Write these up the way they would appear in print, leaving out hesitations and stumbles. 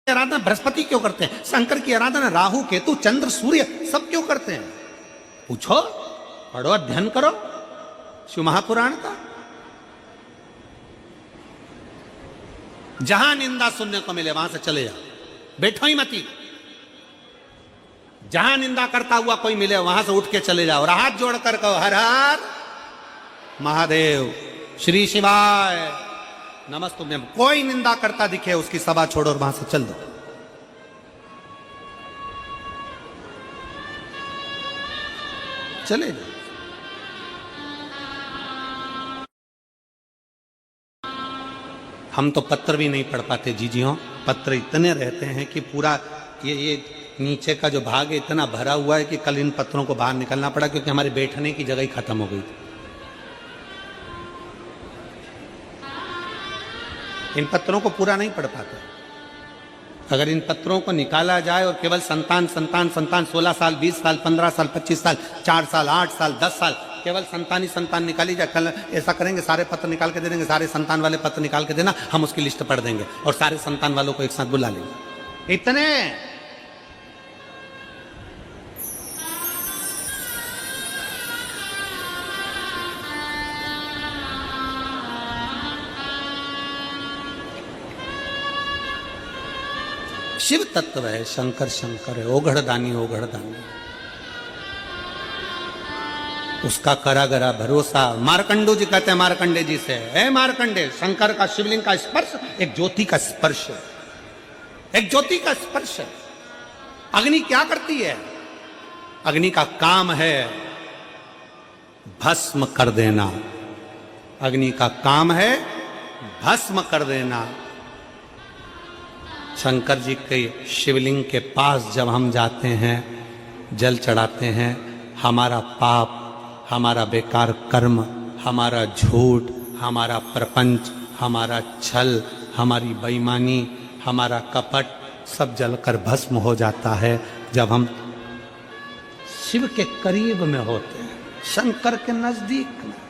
आराधना बृहस्पति क्यों करते हैं? शंकर की आराधना राहु केतु चंद्र सूर्य सब क्यों करते हैं? पूछो, पढ़ो, अध्ययन करो शिव महापुराण का। जहां निंदा सुनने को मिले वहां से चले जाओ, बैठो ही मती। जहां निंदा करता हुआ कोई मिले वहां से उठ के चले जाओ और हाथ जोड़कर कहो हर हर महादेव, श्री शिवाय नमस्तुभ्यं। कोई निंदा करता दिखे उसकी सभा छोड़ो और वहां से चल दो। चले जाओ। हम तो पत्र भी नहीं पढ़ पाते जीजियों। पत्र इतने रहते हैं कि पूरा ये नीचे का जो भाग है इतना भरा हुआ है कि कल इन पत्रों को बाहर निकलना पड़ा क्योंकि हमारे बैठने की जगह ही खत्म हो गई थी। इन पत्रों को पूरा नहीं पढ़ पाते। अगर इन पत्रों को निकाला जाए और केवल संतान संतान संतान 16 साल 20 साल 15 साल 25 साल 4 साल 8 साल 10 साल केवल संतान ही संतान निकाली जाए, कल ऐसा करेंगे सारे पत्र निकाल के दे देंगे, सारे संतान वाले पत्र निकाल के देना, हम उसकी लिस्ट पढ़ देंगे और सारे संतान वालों को एक साथ बुला लेंगे। इतने शिव तत्व है, शंकर शंकर है, ओघड़दानी ओघड़दानी, उसका करागरा भरोसा। मार्कंडू जी कहते हैं मार्कंडे जी से, है मार्कंडे, शंकर का शिवलिंग का स्पर्श एक ज्योति का स्पर्श है, एक ज्योति का स्पर्श है। अग्नि क्या करती है? अग्नि का काम है भस्म कर देना। अग्नि का काम है भस्म कर देना। शंकर जी के शिवलिंग के पास जब हम जाते हैं, जल चढ़ाते हैं, हमारा पाप, हमारा बेकार कर्म, हमारा झूठ, हमारा प्रपंच, हमारा छल, हमारी बेईमानी, हमारा कपट सब जलकर भस्म हो जाता है जब हम शिव के करीब में होते हैं, शंकर के नजदीक में।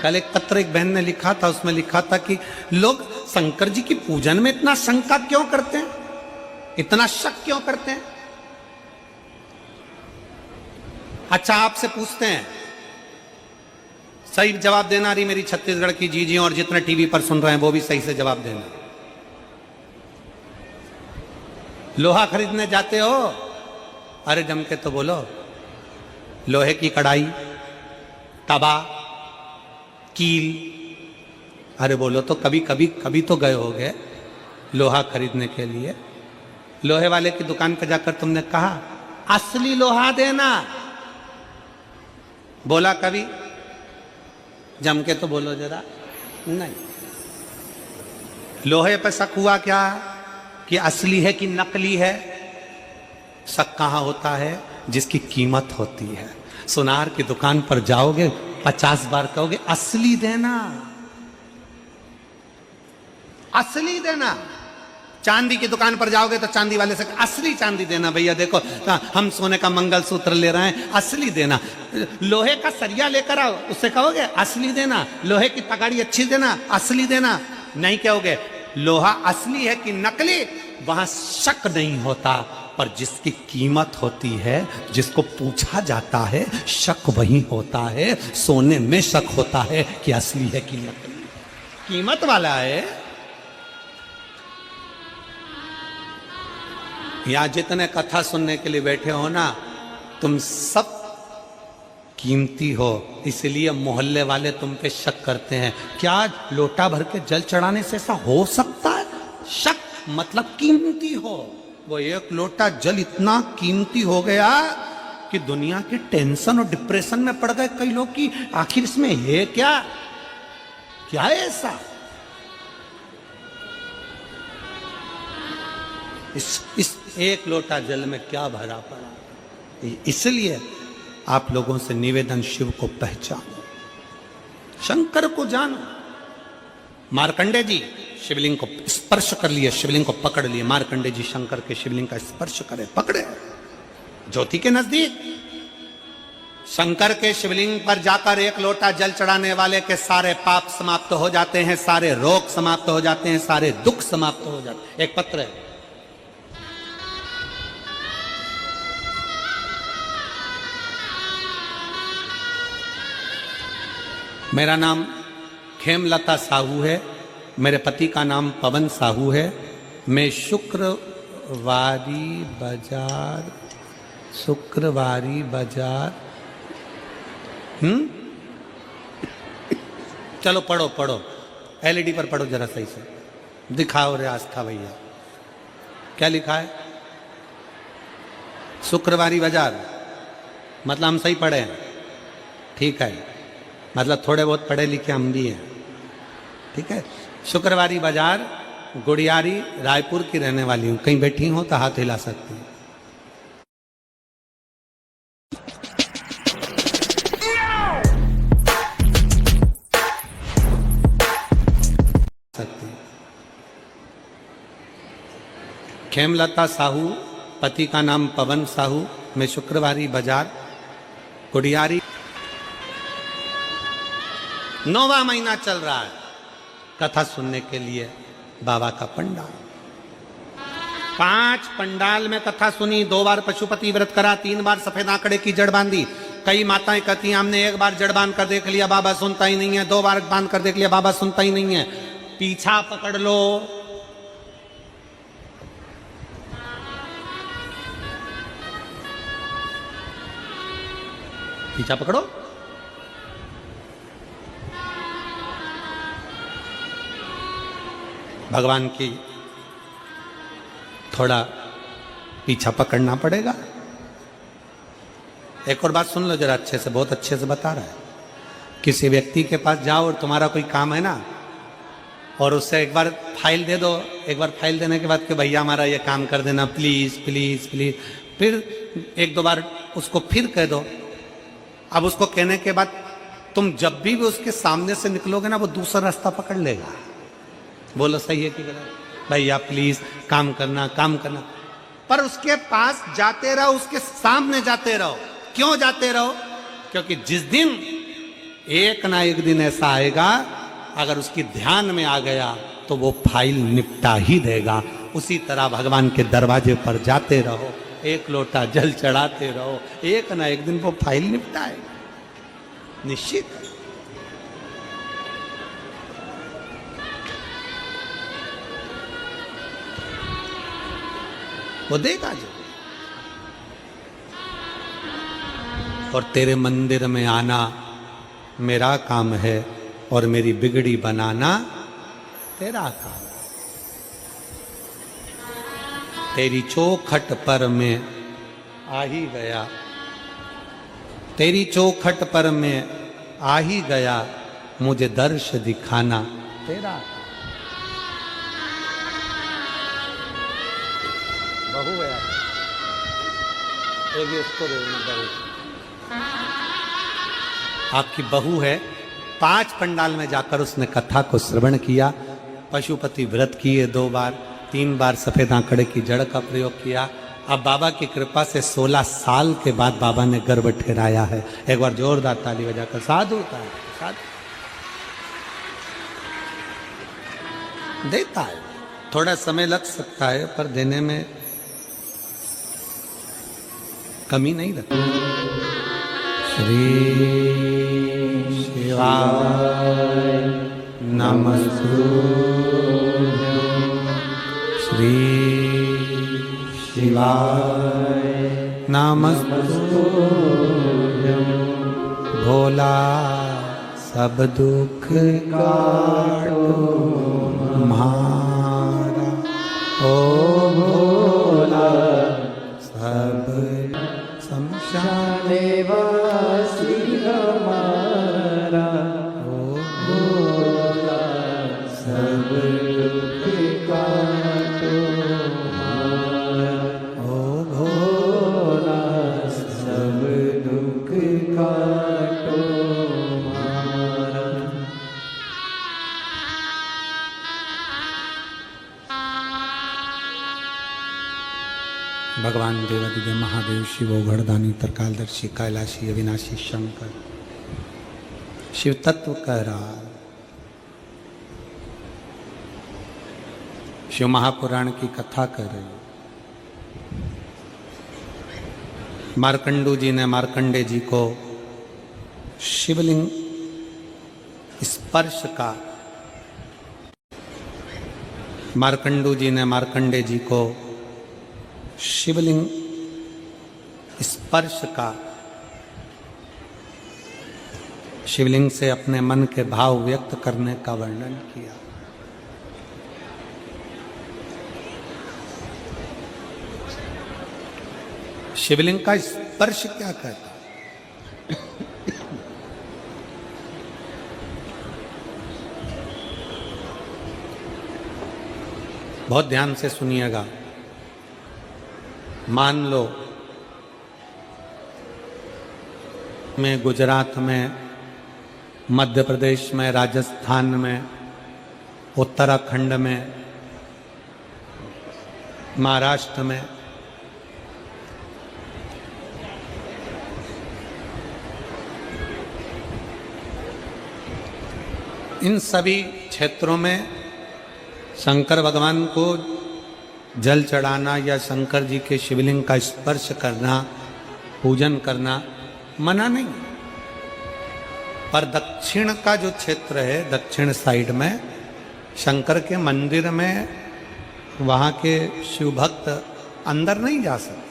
कल एक पत्र एक बहन ने लिखा था, उसमें लिखा था कि लोग शंकर जी की पूजन में इतना शंका क्यों करते हैं, इतना शक क्यों करते हैं? अच्छा, आपसे पूछते हैं, सही जवाब देना रही मेरी छत्तीसगढ़ की जीजियों और जितने टीवी पर सुन रहे हैं वो भी सही से जवाब देना। लोहा खरीदने जाते हो? अरे जम के तो बोलो। लोहे की कढ़ाई, तवा, कील, अरे बोलो तो कभी तो गए होगे लोहा खरीदने के लिए। लोहे वाले की दुकान पर जाकर तुमने कहा असली लोहा देना? बोला कभी? जम के तो बोलो जरा। नहीं। लोहे पर शक हुआ क्या कि असली है कि नकली है? शक कहां होता है? जिसकी कीमत होती है। सुनार की दुकान पर जाओगे 50 बार कहोगे असली देना, असली देना। चांदी की दुकान पर जाओगे तो चांदी वाले से असली चांदी देना भैया, देखो हम सोने का मंगलसूत्र ले रहे हैं, असली देना। लोहे का सरिया लेकर आओ, उससे कहोगे असली देना। लोहे की तगाड़ी अच्छी देना, असली देना। नहीं कहोगे। लोहा असली है कि नकली, वहां शक नहीं होता, पर जिसकी कीमत होती है, जिसको पूछा जाता है, शक वही होता है। सोने में शक होता है कि असली है कि नकली, कीमत वाला है। यहां जितने कथा सुनने के लिए बैठे हो ना, तुम सब कीमती हो, इसलिए मोहल्ले वाले तुम पे शक करते हैं। क्या लोटा भर के जल चढ़ाने से ऐसा हो सकता है? शक मतलब कीमती हो। वो एक लोटा जल इतना कीमती हो गया कि दुनिया के टेंशन और डिप्रेशन में पड़ गए कई लोग कि आखिर इसमें है क्या, क्या है ऐसा? इस एक लोटा जल में क्या भरा पड़ा? इसलिए आप लोगों से निवेदन, शिव को पहचानो, शंकर को जानो। मार्कंडे जी शिवलिंग को स्पर्श कर लिए, शिवलिंग को पकड़ लिए। मार्कंडे जी शंकर के शिवलिंग का स्पर्श करे, पकड़े, ज्योति के नजदीक। शंकर के शिवलिंग पर जाकर एक लोटा जल चढ़ाने वाले के सारे पाप समाप्त हो जाते हैं, सारे रोग समाप्त हो जाते हैं, सारे दुख समाप्त हो जाते हैं। एक पत्र है, मेरा नाम खेमलता साहू है, मेरे पति का नाम पवन साहू है। मैं शुक्रवारी बाजार चलो पढ़ो एलईडी पर पढ़ो जरा सही से, दिखाओ रे आस्था भैया क्या लिखा है। शुक्रवारी बाजार मतलब हम सही पढ़े हैं, ठीक है, मतलब थोड़े बहुत पढ़े लिखे हम भी हैं, ठीक है। शुक्रवारी बाजार, गुड़ियारी, रायपुर की रहने वाली हूं। कहीं बैठी हो तो हाथ हिला सकती हूँ। खेमलता साहू, पति का नाम पवन साहू, मैं शुक्रवारी बाजार, गुड़ियारी। 9वां महीना चल रहा है कथा सुनने के लिए बाबा का पंडाल। 5 पंडाल में कथा सुनी, 2 बार पशुपति व्रत करा, 3 बार सफेद आंकड़े की जड़ बांधी। कई माताएं कहती हैं हमने 1 बार जड़ बांध कर देख लिया, बाबा सुनता ही नहीं है, 2 बार बांध कर देख लिया, बाबा सुनता ही नहीं है। पीछा पकड़ लो, पीछा पकड़ो। भगवान की थोड़ा पीछा पकड़ना पड़ेगा। एक और बात सुन लो जरा अच्छे से, बहुत अच्छे से बता रहा है। किसी व्यक्ति के पास जाओ और तुम्हारा कोई काम है ना, और उससे एक बार फाइल दे दो, एक बार फाइल देने के बाद कि भैया हमारा ये काम कर देना प्लीज प्लीज प्लीज, फिर 1-2 बार उसको फिर कह दो। अब उसको कहने के बाद तुम जब भी उसके सामने से निकलोगे ना, वो दूसरा रास्ता पकड़ लेगा। बोलो सही है कि गलत? भैया प्लीज काम करना काम करना, पर उसके पास जाते रहो, उसके सामने जाते रहो। क्यों जाते रहो? क्योंकि जिस दिन एक ना एक दिन ऐसा आएगा, अगर उसकी ध्यान में आ गया तो वो फाइल निपटा ही देगा। उसी तरह भगवान के दरवाजे पर जाते रहो, एक लोटा जल चढ़ाते रहो, एक ना एक दिन वो फाइल निपटाएगा, निश्चित। वो देगा जो। और तेरे मंदिर में आना मेरा काम है, और मेरी बिगड़ी बनाना तेरा काम है। तेरी चौखट पर मैं आ ही गया, तेरी चौखट पर मैं आ ही गया, मुझे दर्श दिखाना तेरा। बहू है एक, उसको बहू, आपकी बहू है। 5 पंडाल में जाकर उसने कथा को श्रवण किया, पशुपति व्रत किए 2 बार, 3 बार सफेद आंकड़े की जड़ का प्रयोग किया। अब बाबा की कृपा से 16 साल के बाद बाबा ने गर्भ ठहराया है। एक बार जोरदार ताली बजाकर साधु का साधु देता है। थोड़ा समय लग सकता है, पर देने में कमी नहीं रखती। श्री शिवाय नमस्तुभ्यं, श्री शिवाय नमस्तुभ्यं। भोला सब दुख काटो हमारा, ओ भोला सब शमशाने वासी हमारा, ओ भोला सब दुख काटो हमारा, ओ भोला सब दुख काटो हमारा। भगवान देवादिदेव महादेव शिव घड़दानी तरकालदर्शी कैलाशी अविनाशी शंकर शिव तत्व कह रहा। शिव महापुराण की कथा कर रही। मार्कंडू जी ने मार्कंडे जी को शिवलिंग स्पर्श का, मार्कंडू जी ने मार्कंडे जी को शिवलिंग स्पर्श का, शिवलिंग से अपने मन के भाव व्यक्त करने का वर्णन किया। शिवलिंग का स्पर्श क्या कहता है? बहुत ध्यान से सुनिएगा। मान लो में गुजरात में, मध्य प्रदेश में, राजस्थान में, उत्तराखंड में, महाराष्ट्र में इन सभी क्षेत्रों में शंकर भगवान को जल चढ़ाना या शंकर जी के शिवलिंग का स्पर्श करना, पूजन करना मना नहीं। पर दक्षिण का जो क्षेत्र है, दक्षिण साइड में शंकर के मंदिर में वहाँ के शिव भक्त अंदर नहीं जा सकते।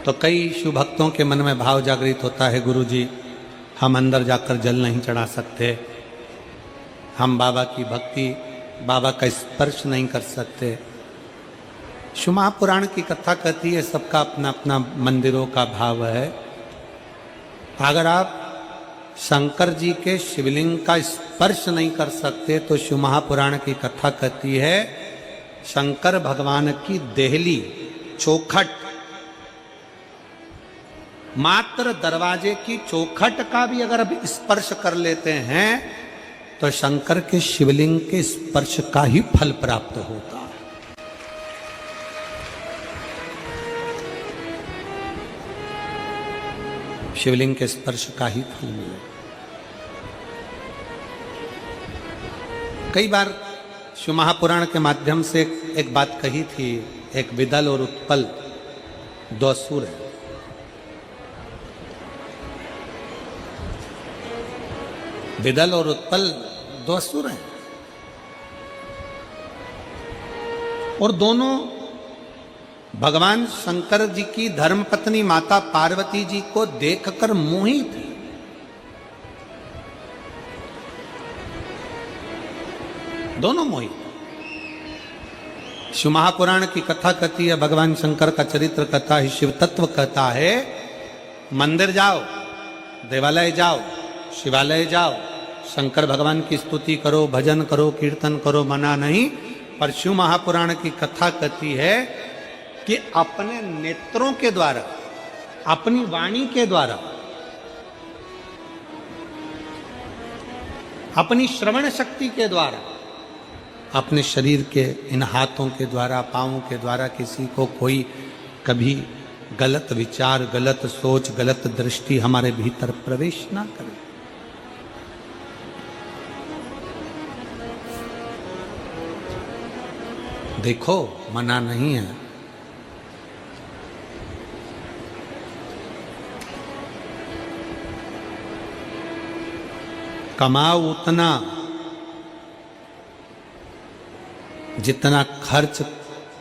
तो कई शिव भक्तों के मन में भाव जागृत होता है, गुरु जी हम अंदर जाकर जल नहीं चढ़ा सकते, हम बाबा की भक्ति, बाबा का स्पर्श नहीं कर सकते। शिव महापुराण की कथा कहती है सबका अपना अपना मंदिरों का भाव है। अगर आप शंकर जी के शिवलिंग का स्पर्श नहीं कर सकते तो शिव महापुराण की कथा कहती है शंकर भगवान की देहली, चौखट, मात्र दरवाजे की चौखट का भी अगर अब स्पर्श कर लेते हैं तो शंकर के शिवलिंग के स्पर्श का ही फल प्राप्त होता है। शिवलिंग के स्पर्श का ही फल मिले। कई बार शिव महापुराण के माध्यम से एक बात कही थी। एक विदल और उत्पल दो असुर है। विदल और उत्पल दो असुर हैं और दोनों भगवान शंकर जी की धर्मपत्नी माता पार्वती जी को देखकर मोहित थे। दोनों मोहित। शिव महापुराण की कथा कहती है, भगवान शंकर का चरित्र कहता है, शिव तत्व कहता है, मंदिर जाओ, देवालय जाओ, शिवालय जाओ, शंकर भगवान की स्तुति करो, भजन करो, कीर्तन करो, मना नहीं। पर शिव महापुराण की कथा कहती है कि अपने नेत्रों के द्वारा, अपनी वाणी के द्वारा, अपनी श्रवण शक्ति के द्वारा, अपने शरीर के इन हाथों के द्वारा, पांवों के द्वारा किसी को कोई कभी गलत विचार, गलत सोच, गलत दृष्टि हमारे भीतर प्रवेश ना करे। देखो मना नहीं है। कमाओ उतना जितना खर्च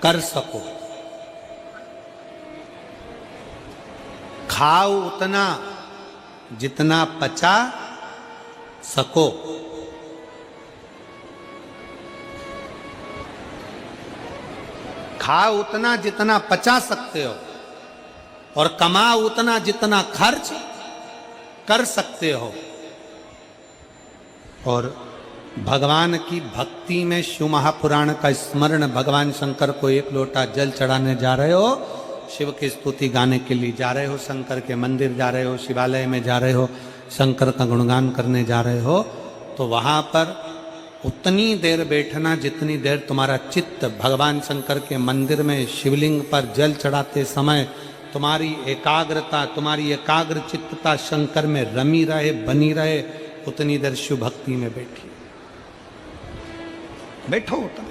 कर सको, खाओ उतना जितना पचा सको, खाओ उतना जितना पचा सकते हो और कमाओ उतना जितना खर्च कर सकते हो। और भगवान की भक्ति में शिव महापुराण का स्मरण, भगवान शंकर को एक लोटा जल चढ़ाने जा रहे हो, शिव की स्तुति गाने के लिए जा रहे हो, शंकर के मंदिर जा रहे हो, शिवालय में जा रहे हो, शंकर का गुणगान करने जा रहे हो, तो वहां पर उतनी देर बैठना जितनी देर तुम्हारा चित्त भगवान शंकर के मंदिर में शिवलिंग पर जल चढ़ाते समय तुम्हारी एकाग्रता, तुम्हारी एकाग्र चित्तता शंकर में रमी रहे, बनी रहे, उतनी देर शिव भक्ति में बैठी बैठो उतना।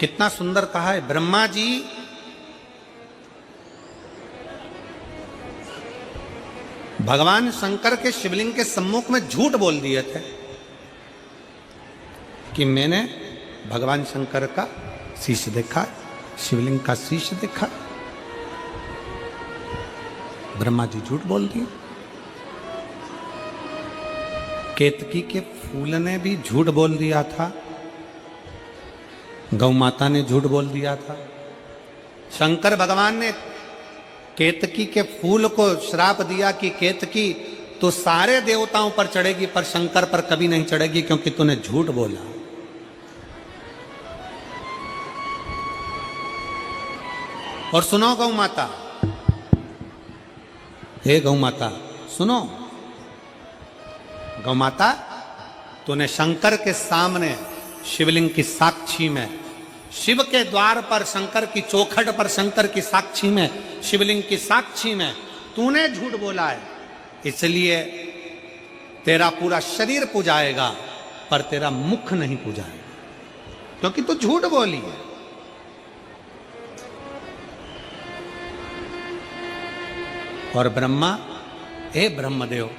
कितना सुंदर कहा है ब्रह्मा जी। भगवान शंकर के शिवलिंग के सम्मुख में झूठ बोल दिए थे कि मैंने भगवान शंकर का शीश देखा, शिवलिंग का शीश देखा। ब्रह्मा जी झूठ बोल दिए। केतकी के फूल ने भी झूठ बोल दिया था, गौ माता ने झूठ बोल दिया था। शंकर भगवान ने केतकी के फूल को श्राप दिया कि केतकी तो सारे देवताओं पर चढ़ेगी पर शंकर पर कभी नहीं चढ़ेगी क्योंकि तूने झूठ बोला। और सुनो गौ माता, हे गौ माता सुनो, गौ माता तूने शंकर के सामने शिवलिंग की साक्षी में, शिव के द्वार पर शंकर की चौखट पर शंकर की साक्षी में, शिवलिंग की साक्षी में तूने झूठ बोला है, इसलिए तेरा पूरा शरीर पूजाएगा पर तेरा मुख नहीं पूजाएगा क्योंकि तू झूठ बोली है। और ब्रह्मा, हे ब्रह्मदेव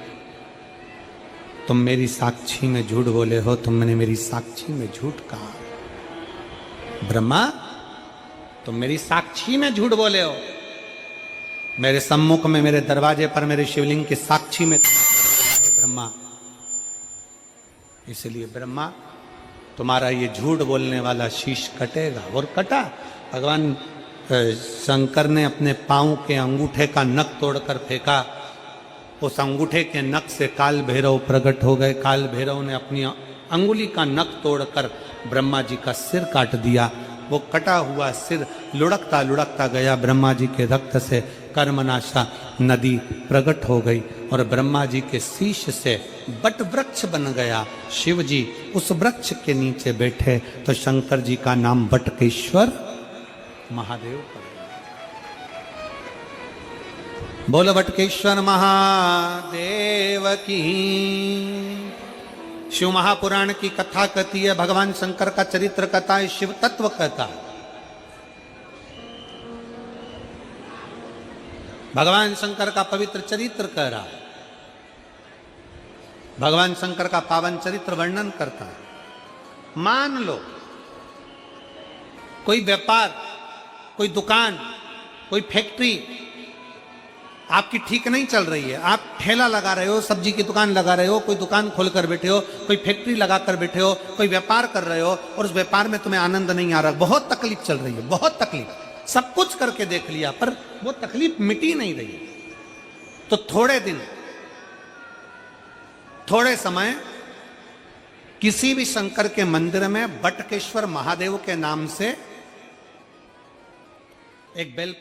तुम मेरी साक्षी में झूठ बोले हो, तुमने मेरी साक्षी में झूठ कहा। ब्रह्मा तुम मेरी साक्षी में झूठ बोले हो, मेरे सम्मुख में, मेरे दरवाजे पर, मेरे शिवलिंग की साक्षी में ब्रह्मा। इसलिए ब्रह्मा तुम्हारा ये झूठ बोलने वाला शीश कटेगा। और कटा। भगवान शंकर ने अपने पांव के अंगूठे का नख तोड़कर फेंका। उस अंगूठे के नख से काल भैरव प्रकट हो गए। काल भैरव ने अपनी अंगुली का नख तोड़कर ब्रह्मा जी का सिर काट दिया। वो कटा हुआ सिर लुढ़कता लुढ़कता गया। ब्रह्मा जी के रक्त से कर्मनाशा नदी प्रकट हो गई और ब्रह्मा जी के शीश से बट वृक्ष बन गया। शिव जी उस वृक्ष के नीचे बैठे तो शंकर जी का नाम बटकेश्वर महादेव पड़े। बोलो बटकेश्वर महादेव की। शिव महापुराण की कथा कहती है, भगवान शंकर का चरित्र कहता है, शिव तत्व कहता है। भगवान शंकर का पवित्र चरित्र कह रहा है, भगवान शंकर का पावन चरित्र वर्णन करता है। मान लो कोई व्यापार, कोई दुकान, कोई फैक्ट्री आपकी ठीक नहीं चल रही है। आप ठेला लगा रहे हो, सब्जी की दुकान लगा रहे हो, कोई दुकान खोलकर बैठे हो, कोई फैक्ट्री लगाकर बैठे हो, कोई व्यापार कर रहे हो और उस व्यापार में तुम्हें आनंद नहीं आ रहा, बहुत तकलीफ चल रही है, बहुत तकलीफ, सब कुछ करके देख लिया पर वो तकलीफ मिटी नहीं रही। तो थोड़े दिन, थोड़े समय किसी भी शंकर के मंदिर में बटकेश्वर महादेव के नाम से एक बेल